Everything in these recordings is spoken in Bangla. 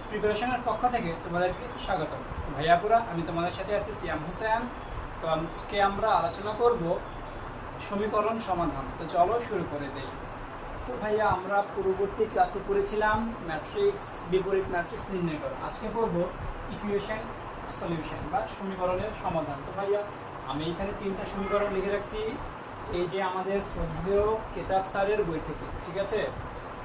প্রিপারেশনের পক্ষ থেকে তোমাদেরকে স্বাগত। ভাইয়াপুরা, আমি তোমাদের সাথে আছি সিয়াম হোসেন। তো আজকে আমরা আলোচনা করব সমীকরণ সমাধান। তো চলো শুরু করে দেই। তো ভাইয়া, আমরা পূর্ববর্তী ক্লাসে পড়েছিলাম ম্যাট্রিক্স, বিপরীত ম্যাট্রিক্স নির্ণয় করো। আজকে পড়ব ইকুয়েশন সলিউশন বা সমীকরণের সমাধান। তো ভাইয়া, আমি এখানে 3টা সমীকরণ লিখে রাখছি, এই যে আমাদের শ্রদ্ধেয় কেতাব স্যারের বই থেকে, ঠিক আছে?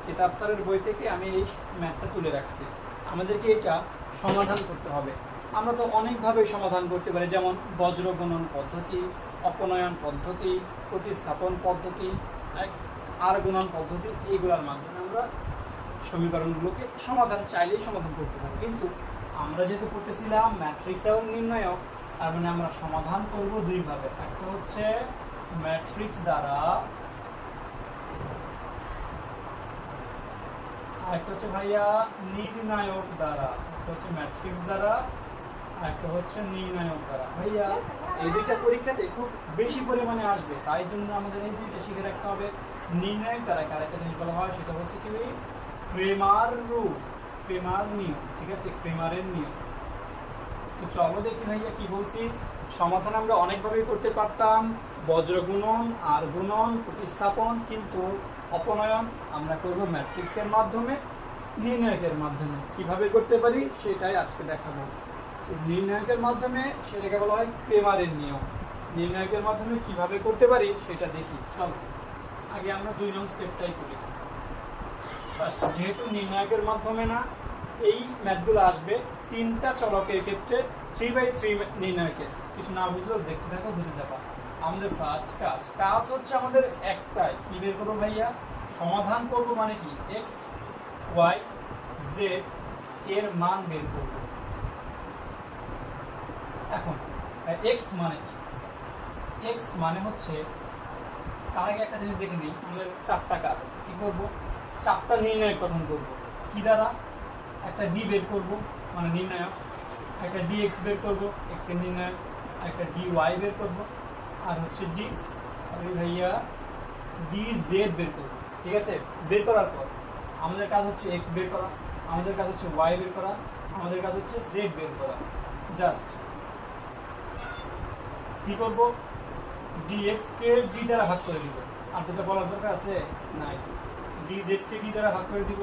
কেতাব স্যারের বই থেকে আমি এই ম্যাথটা তুলে রাখছি। আমাদেরকে এটা সমাধান করতে হবে। আমরা তো অনেকভাবে সমাধান করতে পারি, যেমন বজ্রগণন পদ্ধতি, অপনয়ন পদ্ধতি, প্রতিস্থাপন পদ্ধতি, আর গুণন পদ্ধতি, এইগুলোর মাধ্যমে আমরা সমীকরণগুলোকে চাইলেই সমাধান করতে পারি। কিন্তু আমরা যেহেতু করতেছিলাম ম্যাট্রিক্স এবং নির্ণায়ক, তার মানে আমরা সমাধান করব দুইভাবে। একটা হচ্ছে ম্যাট্রিক্স দ্বারা, একটা হচ্ছে ভাইয়া নির্ণায়ক দ্বারা। একটা হচ্ছে ম্যাট্রিক্স দ্বারা, একটা হচ্ছে নির্ণায়ক দ্বারা। ভাইয়া, এই দুইটা পরীক্ষাতে খুব বেশি পরিমাণে আসবে, তাই জন্য আমাদের এই দুইটা শিখে রাখতে হবে। নির্ণায়ক দ্বারা আরেকটা জিনিস বলা হয়, সেটা হচ্ছে কি ক্রেমার রুল, ক্রেমার নিয়ম, ঠিক আছে? ক্রেমারের নিয়ম। তো চলো দেখি ভাইয়া কি বলছি। সমাধান আমরা অনেকভাবেই করতে পারতাম, বজ্রগুণন, আর গুণন, প্রতিস্থাপন, কিন্তু অপনয়ন আমরা করব ম্যাট্রিক্সের মাধ্যমে, নির্ণায়কের মাধ্যমে। কিভাবে করতে পারি সেটাই আজকে দেখাবো। নির্ণায়কের মাধ্যমে সেটাকে বলা হয় ক্রেমারের নিয়ম। নির্ণায়কের মাধ্যমে কিভাবে করতে পারি সেটা দেখি। চলো আগে আমরা 2 নং স্টেপটাই করি। ফার্স্ট, যেহেতু নির্ণায়কের মাধ্যমে না, এই ম্যাথগুলো আসবে 3টা চলকের ক্ষেত্রে 3/3 নির্ণায়কের। কিছু না বুঝলেও দেখতে থাকো, বুঝে যাবা। আমাদের ফার্স্ট কাজ হচ্ছে আমাদের একটাই, কি বের করবো ভাইয়া? সমাধান করব মানে কি, এক্স ওয়াই জেড এর মান বের করব। এখন এক্স মানে কি? এক্স মানে হচ্ছে, তার আগে একটা জিনিস দেখে নিই। আমাদের 4টা কাজ আছে। কি করব? 4টা নির্ণায়ক গঠন করব। কি দ্বারা? একটা ডি বের করব, মানে নির্ণায়ক। একটা ডিএক্স বের করব, এক্স এর নির্ণায়ক। একটা ডি ওয়াই বের করব, আর হচ্ছে ডি জেড বের করব। ঠিক আছে? বের করার পর আমাদের কাজ হচ্ছে এক্স বের করা, আমাদের কাজ হচ্ছে ওয়াই বের করা, আমাদের কাজ হচ্ছে জেড বের করা। জাস্ট কি করব? ডিএক্স কে ডি দ্বারা ভাগ করে দিব। আর যেটা বলার দরকার আছে নাই। ডিজেড কে ডি দ্বারা ভাগ করে দিব,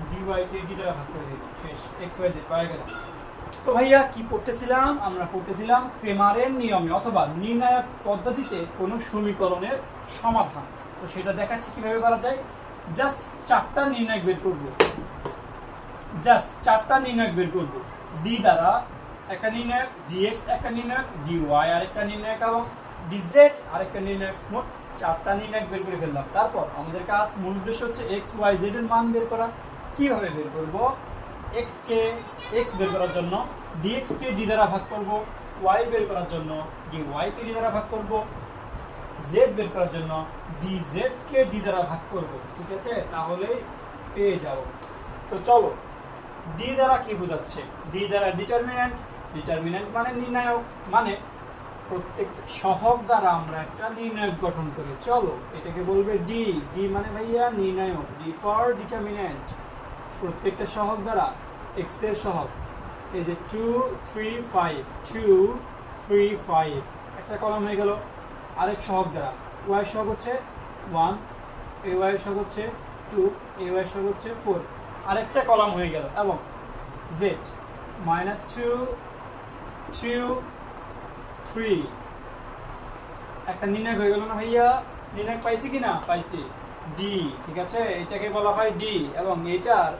ডিওয়াই কে ডি দ্বারা ভাগ করে দিব। শেষ, এক্স ওয়াই জেড পাওয়া গেল। তো ভাইয়া কি পড়তেছিলাম? আমরা পড়তেছিলাম ক্রেমারের নিয়মে অথবা নির্ণায়ক পদ্ধতিতে কোনো সমীকরণের সমাধান। তো সেটা দেখাচ্ছি কিভাবে করা যায়। জাস্ট 4টা নির্ণায়ক বের করব। ডি দ্বারা একটা নির্ণায়ক, ডিএক্স একটা নির্ণায়ক, ডিওয়াই আরেকটা নির্ণায়ক, এবং ডিজেড আরেকটা নির্ণায়ক। মোট 4টা নির্ণায়ক বের করে ফেললাম। তারপর আমাদের কাজ, মূল উদ্দেশ্য হচ্ছে এক্স ওয়াই জেড এর মান বের করা। কিভাবে বের করব? এক্স কে এক্স বের করার জন্য ডিএক্স কে ডি দ্বারা ভাগ করব, ওয়াই বের করার জন্য ডিওয়াই কে ডি দ্বারা ভাগ করব, জেড বের করার জন্য ডিজেড কে ডি দ্বারা ভাগ করব। ঠিক আছে? তাহলে পেয়ে যাব। তো চলো, ডি দ্বারা কি বোঝাচ্ছে? ডি দ্বারা ডিটারমিন্যান্ট, ডিটারমিন্যান্ট মানে নির্ণায়ক, মানে প্রত্যেকটা সহগ দ্বারা আমরা একটা নির্ণায়ক গঠন করি। চলো এটাকে বলবে ডি। ডি মানে ভাইয়া নির্ণায়ক, ডি ফর ডিটারমিন্যান্ট। প্রত্যেকটা সহগ দ্বারা এক্স এর সহগ, এই যে 2 3 5, 2 3 5 একটা কলাম হয়ে গেল। আরেক সহগ দ্বারা ওয়াই সহগ হচ্ছে 1, এই ওয়াই সহগ হচ্ছে 2, এই ওয়াই সহগ হচ্ছে 4, আরেকটা কলাম হয়ে গেল। এবং জেড -2 2 3 একটা নির্ণয় হয়ে গেল না ভাইয়া? নির্ণয় পাইছি কি না? পাইছি। ডি, ঠিক আছে? এটাকে বলা হয় ডি। এবং এটার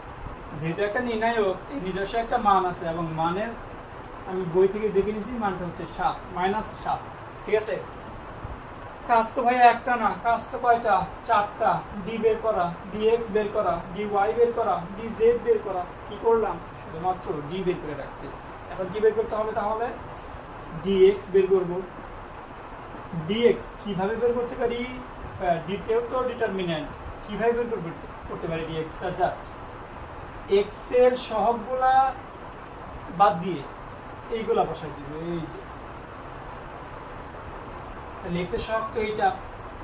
যেহেতু একটা নির্ণায়ক, এই নিজস্ব একটা মান আছে, এবং মানের আমি বই থেকে দেখে নিয়েছি, মানটা হচ্ছে 7, -7। ঠিক আছে? কাজ তো ভাইয়া একটা না, কাজ তো কয়টা? 4টা। ডি বের করা, ডিএক্স বের করা, ডিওয়াই বের করা, ডিজেড বের করা। কি করলাম? শুধুমাত্র ডি বের করে রাখছি। এখন কি বের করতে হবে? তাহলে ডিএক্স বের করব। ডিএক্স কিভাবে বের করতে পারি? ডিতেও তো ডিটারমিন্যান্ট। কিভাবে বের করতে পারি ডিএক্সটা? জাস্ট এক্স এর সহগগুলা বাদ দিয়ে এইগুলা বসাই দিব। এই যে তাহলে এক্স এর সহগ তো এইটা,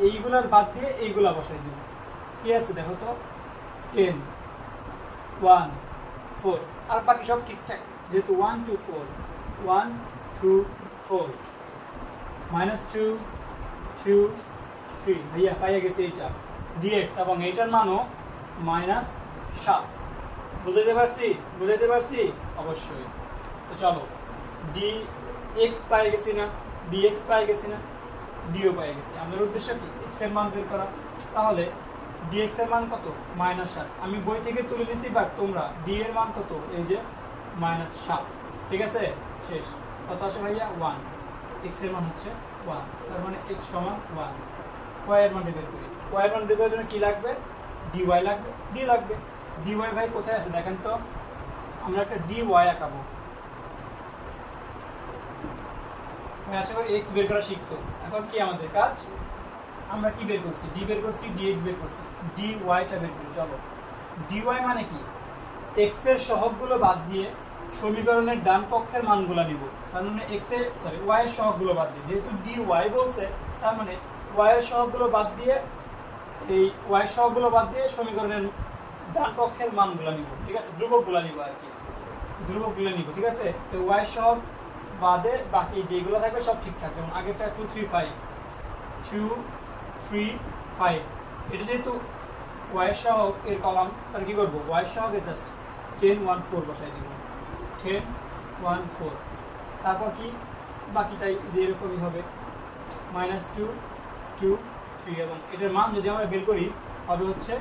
এইগুলার বাদ দিয়ে এইগুলা বসাই দিব। কি আছে দেখো তো? 10 1 4 আর বাকি সব ঠিকঠাক, যেহেতু 1 2 4 1 2 4 -2 2 3 ভাইয়া পাইয়া গেছে এইটা dx, এবং এইটার মানও -7। বুঝাইতে পারছি অবশ্যই। তো চলো dx পাই গেছি না, dx পাই গেছি না, ডিও পাই গেছি। আমাদের উদ্দেশ্য কি x এর মান বের করা। তাহলে dx এর মান কত? -7। আমি বই থেকে তুলে নিছি, বাট তোমরা d এর মান কত? এই যে -7। ঠিক আছে, শেষ। কত আসে ভাইয়া? 1। x এর মান হচ্ছে 1, তার মানে x সমান 1। y এর মান বের করি। y এর মান বের করার জন্য কি লাগবে? dy লাগবে, d লাগবে। dy ভাই কোথায় আছে দেখেন তো, আমরা একটা dy আঁকাবো। আমি আশা করি x বের করা শিখছো। এখন কি আমাদের কাজ? আমরা কি বের করছি? d বের করছি, dx বের করছি, dy টা বের করি। চলো, dy মানে কি? x এর সহগগুলো বাদ দিয়ে সমীকরণের ডান পক্ষের মানগুলো নিব। তার মানে y এর সহগগুলো বাদ দিয়ে, যেহেতু dy বলছে, তার মানে y এর সহগগুলো বাদ দিয়ে, এই y এর সহগগুলো বাদ দিয়ে সমীকরণের ডান পক্ষের মানগুলো নিব। ঠিক আছে, ধ্রুবকগুলো নিব আর কি, ধ্রুবকগুলো নিব। ঠিক আছে, তো y এর সহগ বাদে বাকি যেগুলো থাকবে সব ঠিকঠাক। যেমন আগেরটা 2 3 5 2 3 5, এটা যেহেতু y এর সহগ এর কলাম, তাহলে কি করবো? y এর সহগে জাস্ট 10 1 4 বসাই দিব। 10 1 4, তারপর কি বাকিটাই যে এরকমই হবে, -2 2 3, এবং এটার মান যদি আমরা বের করি হবে হচ্ছে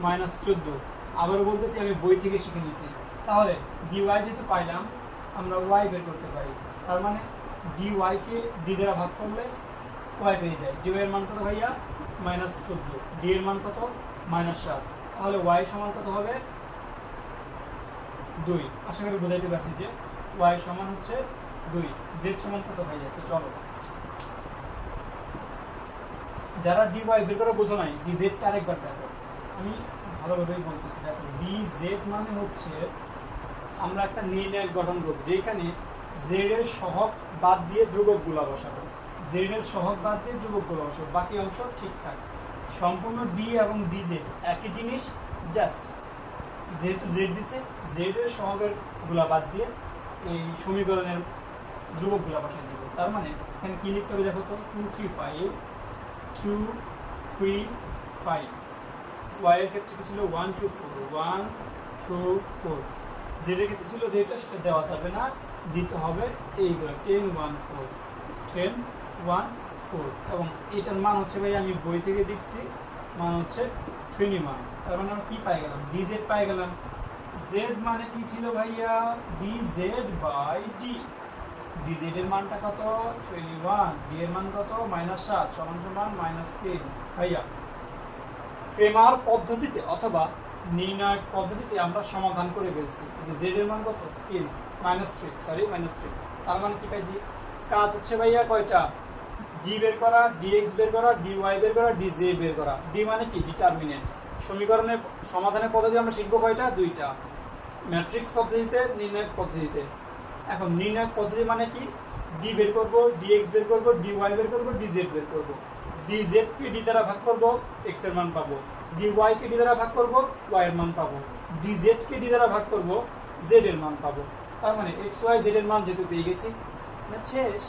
-14। আবারও বলতেছি, আমি বই থেকে শিখে নিয়েছি। তাহলে dy যেহেতু পাইলাম, আমরা y বের করতে পারি। তার মানে dy কে d দ্বারা ভাগ করলে y পেয়ে যায়। dy এর মান কত ভাইয়া? -14। d এর মান কত? -7। তাহলে y সমান কত হবে? 2। আশা করি বুঝাইতে পারছি যে y সমান হচ্ছে 2। z সমান কত ভাইয়া? তো চলো, যারা dy বের করে বোঝো নাই, dz টা আরেকবার দেখো। আমি ভালোভাবেই বলতেছি, দেখো dz মানে হচ্ছে, আমরা একটা নির্ণায়ক গঠন করব যেখানে z এর সহগ বাদ দিয়ে ধ্রুবকগুলো বসাবো। z এর সহগ বাদ দিয়ে ধ্রুবকগুলো বসাবো, বাকি অংশ ঠিকঠাক। সম্পূর্ণ d এবং dz একই জিনিস, জাস্ট যেহেতু z দিছে, z এর সহগের গুলা বাদ দিয়ে এই সমীকরণের ধ্রুবকগুলো বসাই দিব। তার মানে এখানে কি লিখতে হবে দেখো তো, 2 3 5 2 3 5। y এর ক্ষেত্রে কি ছিল? 1 2 4 1 2 4। z এর ক্ষেত্রে ছিল যেটা, সেটা দেওয়া যাবে না, দিতে হবে এইগুলো 10 1 4 10 1 4। এবং এটার মান হচ্ছে ভাই, আমি বই থেকে দেখছি, মান হচ্ছে 21। তার মানে আমরা কি পাই গেলাম? dz পাই গেলাম। z মানে কি ছিল ভাইয়া? dz by d। dz এর মানটা কত? 21। d এর মান কত? -7 সমান সমান -3। ভাইয়া ক্রেমার পদ্ধতিতে অথবা নির্ণায়ক পদ্ধতিতে আমরা সমাধান করে ফেলছি। যে z এর মান কত? 3 -3। তার মানে কি পাইছি? কাজ হচ্ছে ভাইয়া কয়টা? d বের করা, dx বের করা, dy বের করা, dz বের করা। d মানে কি? ডিটারমিনেন্ট। সমীকরণের সমাধানের পদ্ধতি আমরা শিখবো কয়টা? 2টা, ম্যাট্রিক্স পদ্ধতিতে, নির্ণায়ক পদ্ধতিতে। এখন নির্ণায়ক পদ্ধতি মানে কি? d বের করব, dx বের করব, dy বের করব, dz বের করব। dz কে d দ্বারা ভাগ করব, x এর মান পাবো। dy কে d দ্বারা ভাগ করব, y এর মান পাবো। dz কে d দ্বারা ভাগ করব, z এর মান পাবো। তার মানে x y z এর মান যেহেতু পেয়ে গেছি, শেষ।